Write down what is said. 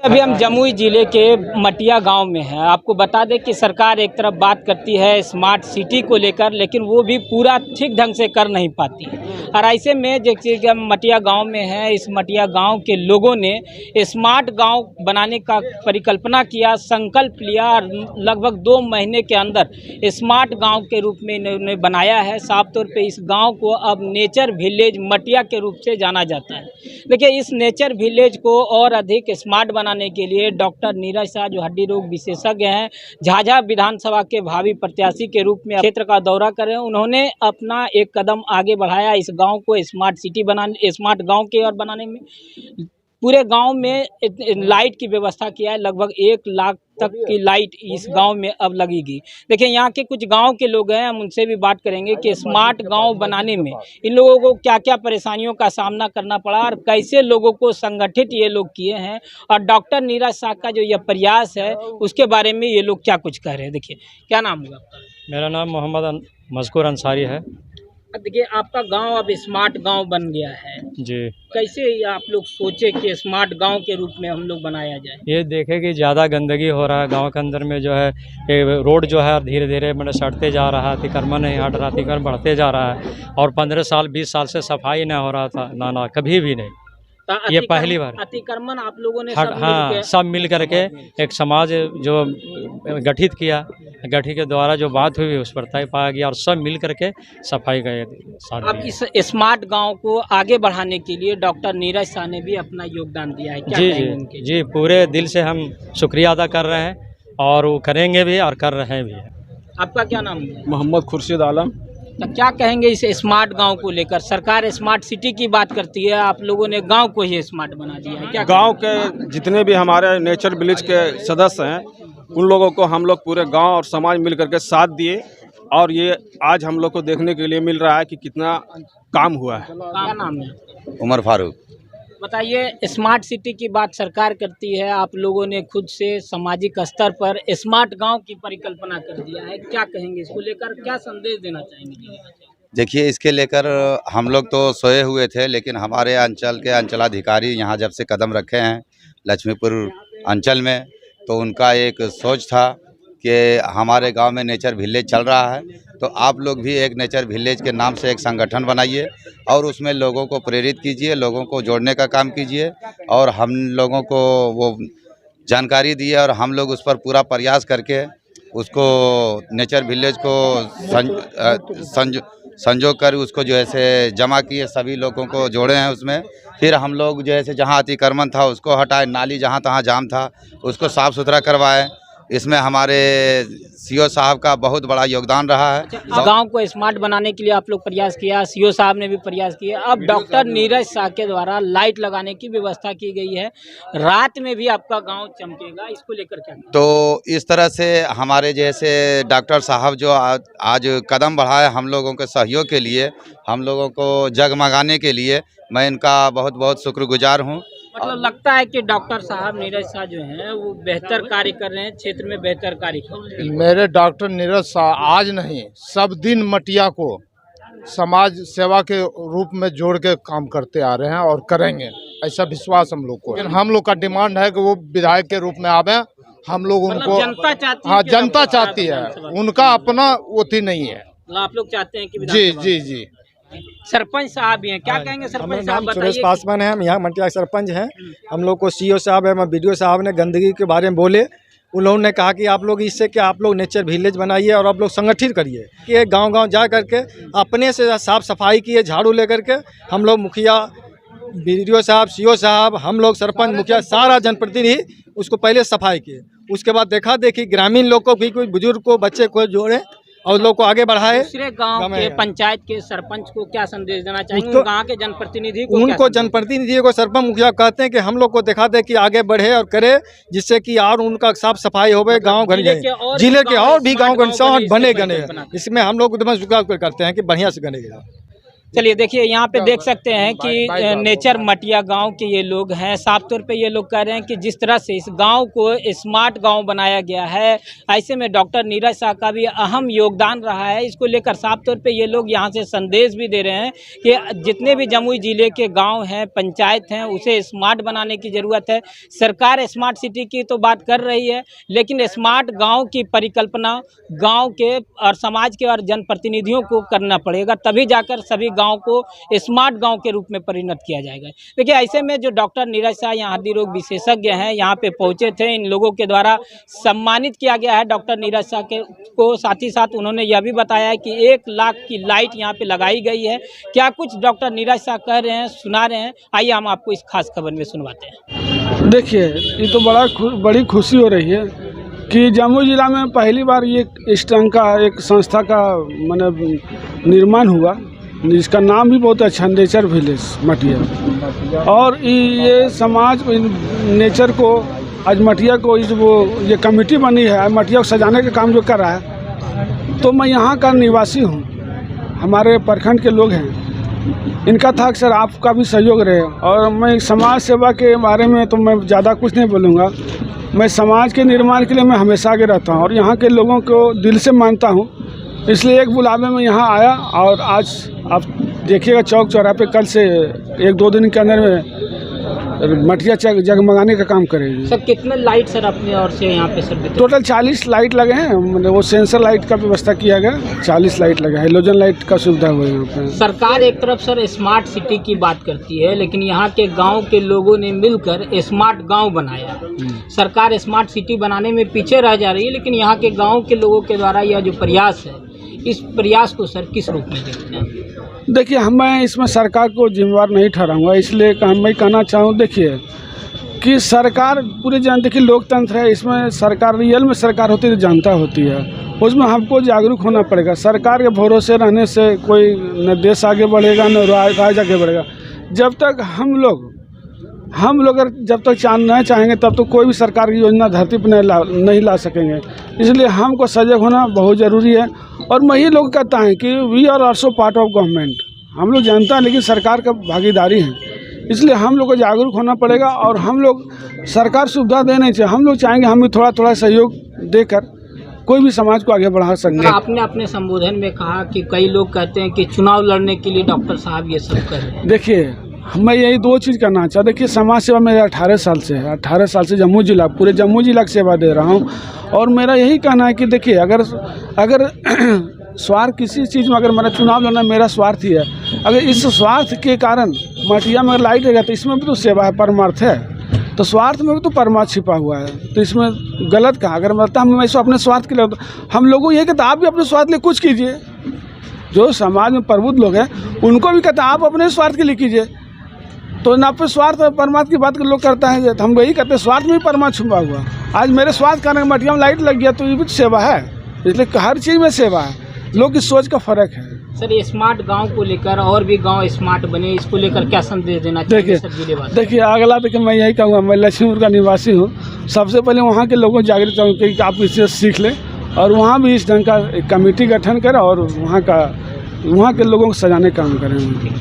अभी हम जमुई जिले के मटिया गांव में हैं। आपको बता दें कि सरकार एक तरफ बात करती है स्मार्ट सिटी को लेकर, लेकिन वो भी पूरा ठीक ढंग से कर नहीं पाती। और ऐसे में जैसे कि हम मटिया गांव में हैं, इस मटिया गांव के लोगों ने स्मार्ट गांव बनाने का परिकल्पना किया, संकल्प लिया और लगभग 2 महीने के अंदर स्मार्ट गाँव के रूप में इन्होंने बनाया है। साफ तौर पर इस गाँव को अब नेचर विलेज मटिया के रूप से जाना जाता है। देखिए, इस नेचर विलेज को और अधिक स्मार्ट बनाने के लिए डॉक्टर नीरज शाह, जो हड्डी रोग विशेषज्ञ हैं, झाझा विधानसभा के भावी प्रत्याशी के रूप में क्षेत्र का दौरा कर रहे हैं। उन्होंने अपना एक कदम आगे बढ़ाया इस गांव को स्मार्ट सिटी बनाने, स्मार्ट गांव के और बनाने में। पूरे गांव में लाइट की व्यवस्था किया है। लगभग 1 लाख तक की लाइट इस गांव में अब लगेगी। देखिए, यहाँ के कुछ गांव के लोग हैं, हम उनसे भी बात करेंगे कि स्मार्ट गांव बनाने में इन लोगों को क्या क्या परेशानियों का सामना करना पड़ा और कैसे लोगों को संगठित ये लोग किए हैं, और डॉक्टर नीरज शाह का जो यह प्रयास है उसके बारे में ये लोग क्या कुछ कह रहे हैं। देखिए, क्या नाम हुआ आपका? मेरा नाम मोहम्मद मज़कूर अंसारी है। देखिए, आपका गांव अब स्मार्ट गांव बन गया है जी। कैसे आप लोग सोचे कि स्मार्ट गांव के रूप में हम लोग बनाया जाए? ये देखे कि ज़्यादा गंदगी हो रहा है गांव के अंदर में, जो है ये रोड जो है धीरे धीरे मतलब सड़ते जा रहा है, अतिक्रमण नहीं हट रहा, अतिक्रमण बढ़ते जा रहा है। और 15 साल 20 साल से सफाई नहीं हो रहा था, ना कभी भी नहीं। ये पहली बार अतिक्रमण आप लोगों ने सब मिल करके एक समाज जो गठित किया, गठित के द्वारा जो बात हुई उस पर तय पाया गया और सब मिल करके सफाई का साथ। अब इस स्मार्ट गांव को आगे बढ़ाने के लिए डॉक्टर नीरज शाह ने भी अपना योगदान दिया है। क्या जी, जी, पूरे दिल से हम शुक्रिया अदा कर रहे हैं और वो करेंगे भी और कर रहे भी। आपका क्या नाम है? मोहम्मद खुर्शीद आलम। तो क्या कहेंगे इस स्मार्ट गांव को लेकर? सरकार स्मार्ट सिटी की बात करती है, आप लोगों ने गांव को ही स्मार्ट बना दिया है। क्या गांव के जितने भी हमारे नेचर विलेज के सदस्य हैं, उन लोगों को हम लोग पूरे गांव और समाज मिल करके साथ दिए, और ये आज हम लोग को देखने के लिए मिल रहा है कि कितना काम हुआ है। क्या नाम है? उमर फारूक। बताइए, स्मार्ट सिटी की बात सरकार करती है, आप लोगों ने खुद से सामाजिक स्तर पर स्मार्ट गांव की परिकल्पना कर दिया है। क्या कहेंगे इसको लेकर, क्या संदेश देना चाहेंगे? देखिए, इसके लेकर हम लोग तो सोए हुए थे, लेकिन हमारे अंचल के अंचलाधिकारी यहाँ जब से कदम रखे हैं लक्ष्मीपुर अंचल में, तो उनका एक सोच था कि हमारे गांव में नेचर विलेज चल रहा है, तो आप लोग भी एक नेचर विलेज के नाम से एक संगठन बनाइए और उसमें लोगों को प्रेरित कीजिए, लोगों को जोड़ने का काम कीजिए। और हम लोगों को वो जानकारी दिए और हम लोग उस पर पूरा प्रयास करके उसको नेचर विलेज को संजो कर उसको जो है से जमा किए, सभी लोगों को जोड़े हैं उसमें। फिर हम लोग जो है से जहाँ अतिक्रमण था उसको हटाए, नाली जहाँ तहाँ जाम था उसको साफ़ सुथरा करवाए। इसमें हमारे सीओ साहब का बहुत बड़ा योगदान रहा है। गांव को स्मार्ट बनाने के लिए आप लोग प्रयास किया, सीओ साहब ने भी प्रयास किया। अब डॉक्टर नीरज शाह के द्वारा लाइट लगाने की व्यवस्था की गई है, रात में भी आपका गांव चमकेगा, इसको लेकर क्या? तो इस तरह से हमारे जैसे डॉक्टर साहब जो आज कदम बढ़ाए हम लोगों के सहयोग के लिए, हम लोगों को जगमगाने के लिए, मैं इनका बहुत बहुत शुक्रगुजार हूँ। मतलब लगता है कि डॉक्टर साहब नीरज शाह जो हैं वो बेहतर कार्य कर रहे हैं, क्षेत्र में बेहतर कार्य कर रहे हैं। मेरे डॉक्टर नीरज शाह आज नहीं सब दिन मटिया को समाज सेवा के रूप में जोड़ के काम करते आ रहे हैं और करेंगे, ऐसा विश्वास हम लोग को। लेकिन हम लोग का डिमांड है कि वो विधायक के रूप में आवे। हम लोग उनको जनता चाहती है। हाँ, जनता चाहती है, उनका अपना वोटी नहीं है। आप लोग चाहते हैं कि जी जी जी। सरपंच साहब भी हैं, क्या कहेंगे सरपंच साहब? सुरेश पासवान है, हम यहाँ मटिया सरपंच हैं। हम लोग को सीओ साहब है, बीडीओ साहब ने गंदगी के बारे में बोले। उन लोगों ने कहा कि आप लोग इससे क्या, आप लोग नेचर विलेज बनाइए और आप लोग संगठित करिए कि गांव-गांव जा करके अपने से साफ सफाई किए, झाड़ू लेकर के हम लोग मुखिया, बीडीओ साहब, सीओ साहब, हम लोग सरपंच, मुखिया, सारा जनप्रतिनिधि उसको पहले सफाई किए। उसके बाद देखा देखी ग्रामीण लोग को भी, कोई बुजुर्ग को, बच्चे को जोड़े और लोग को आगे बढ़ाए। दूसरे गांव के पंचायत के सरपंच को क्या संदेश देना चाहेंगे? गांव के जनप्रतिनिधि को, उनको जनप्रतिनिधि को सरपंच मुखिया कहते हैं कि हम लोग को दिखा दे कि आगे बढ़े और करे, जिससे कि और उनका साफ सफाई हो, गाँव घर जिले के और भी गाँव घर बने गने। इसमें हम लोग करते हैं कि बढ़िया से बनेगा। चलिए देखिए यहाँ पे देख सकते हैं कि नेचर मटिया गांव के ये लोग हैं। साफ तौर पे ये लोग कह रहे हैं कि जिस तरह से इस गांव को स्मार्ट गांव बनाया गया है, ऐसे में डॉक्टर नीरज शाह का भी अहम योगदान रहा है। इसको लेकर साफ तौर पे ये लोग यहाँ से संदेश भी दे रहे हैं कि जितने भी जमुई जिले के गाँव हैं, पंचायत हैं, उसे स्मार्ट बनाने की ज़रूरत है। सरकार स्मार्ट सिटी की तो बात कर रही है, लेकिन स्मार्ट गाँव की परिकल्पना गाँव के और समाज के और जनप्रतिनिधियों को करना पड़ेगा, तभी जाकर सभी गांव को स्मार्ट गांव के रूप में परिणत किया जाएगा। देखिए ऐसे में जो डॉक्टर नीरज शाह यहाँ हड्डी रोग विशेषज्ञ हैं, यहाँ पे पहुंचे थे, इन लोगों के द्वारा सम्मानित किया गया है डॉक्टर नीरज शाह को। साथ ही साथ उन्होंने यह भी बताया कि 1 लाख की लाइट यहाँ पे लगाई गई है। क्या कुछ डॉक्टर नीरज शाह कह रहे हैं, सुना रहे हैं, आइए हम आपको इस खास खबर में सुनवाते हैं। देखिए ये तो बड़ी खुशी हो रही है कि जमुई जिला में पहली बार ये इस ढंग का एक संस्था का मतलब निर्माण हुआ, जिसका नाम भी बहुत अच्छा, नेचर विलेज मटिया। और ये समाज नेचर को आज मटिया को ये कमेटी बनी है, मटिया को सजाने का काम जो कर रहा है, तो मैं यहाँ का निवासी हूँ, हमारे प्रखंड के लोग हैं। इनका था कि सर आपका भी सहयोग रहे। और मैं समाज सेवा के बारे में तो मैं ज़्यादा कुछ नहीं बोलूँगा। मैं समाज के निर्माण के लिए मैं हमेशा आगे रहता हूँ और यहाँ के लोगों को दिल से मानता हूँ। इसलिए एक बुलावे में यहाँ आया और आज आप देखिएगा चौक चौराहे पे कल से 1-2 दिन के अंदर में मटिया जगमगाने का काम करेगी। सर कितने लाइट सर अपने और से यहाँ पे सर? टोटल 40 लाइट लगे हैं, मतलब वो सेंसर लाइट का व्यवस्था किया गया। 40 लाइट लगे, हेलोजन लाइट का सुविधा हुआ है यहाँ पे। सरकार एक तरफ सर स्मार्ट सिटी की बात करती है, लेकिन यहाँ के गांव के लोगों ने मिलकर स्मार्ट गांव बनाया। सरकार स्मार्ट सिटी बनाने में पीछे रह जा रही है, लेकिन यहाँ के गाँव के लोगों के द्वारा यह जो प्रयास है, इस प्रयास को सर किस रूप में देखते हैं? देखिए मैं इसमें सरकार को जिम्मेवार नहीं ठहराऊंगा, इसलिए मैं कहना चाहूँ देखिए कि सरकार पूरे देखिए लोकतंत्र है, इसमें सरकार रियल में सरकार होती है तो जनता होती है, उसमें हमको जागरूक होना पड़ेगा। सरकार के भरोसे रहने से कोई न देश आगे बढ़ेगा न राज्य आगे बढ़ेगा। जब तक हम लोग अगर जब तक नहीं चाहेंगे तब तो कोई भी सरकार की योजना धरती पर नहीं ला सकेंगे। इसलिए हमको सजग होना बहुत ज़रूरी है। और मैं ही लोग कहता है कि we are also part of government, हम लोग जानता है लेकिन सरकार का भागीदारी है, इसलिए हम लोग को जागरूक होना पड़ेगा। और हम लोग सरकार सुविधा देने चाहिए, हम लोग चाहेंगे हम भी थोड़ा सहयोग देकर कोई भी समाज को आगे बढ़ा सकते हैं। आपने अपने संबोधन में कहा कि कई लोग कहते हैं कि चुनाव लड़ने के लिए डॉक्टर साहब ये सब कर रहे हैं। देखिए मैं यही 2 चीज़ करना चाहता। देखिए समाज सेवा मेरा 18 साल से है, 18 साल से जम्मू जिला पूरे जम्मू जिला की सेवा दे रहा हूँ। और मेरा यही कहना है कि देखिए अगर स्वार्थ किसी चीज़ में, अगर मेरा चुनाव लड़ना मेरा स्वार्थ ही है, अगर इस स्वार्थ के कारण मटिया में लाइट रहेगा तो इसमें भी तो सेवा है, परमार्थ है, तो स्वार्थ में भी तो परमार्थ छिपा हुआ है, तो इसमें गलत कहा। अगर मतलब हम ऐसा अपने स्वार्थ के लिए, हम लोगों को ये कहते आप भी अपने स्वार्थ के लिए कुछ कीजिए। जो समाज में प्रबुद्ध लोग हैं उनको भी कहते आप अपने स्वार्थ के लिए कीजिए। तो ना पे स्वार्थ और परमार्थ की बात लोग करता है, तो हम वही कहते हैं स्वार्थ में भी परमार्थ छुपा हुआ। आज मेरे स्वार्थ कारण मटिया में लाइट लग गया तो ये भी सेवा है, इसलिए हर चीज़ में सेवा है। लोग की सोच का फर्क है। सर ये स्मार्ट गांव को लेकर और भी गांव स्मार्ट बने, इसको लेकर क्या संदेश देना चाहिए? देखिए अगला देखिए मैं यही कहूँगा, मैं लक्ष्मीपुर का निवासी हूँ, सबसे पहले वहाँ के लोगों को जागृत करूँ कि आप इससे सीख लें और वहाँ भी इस ढंग का कमेटी गठन करें और वहाँ के लोगों को सजाने का काम करें।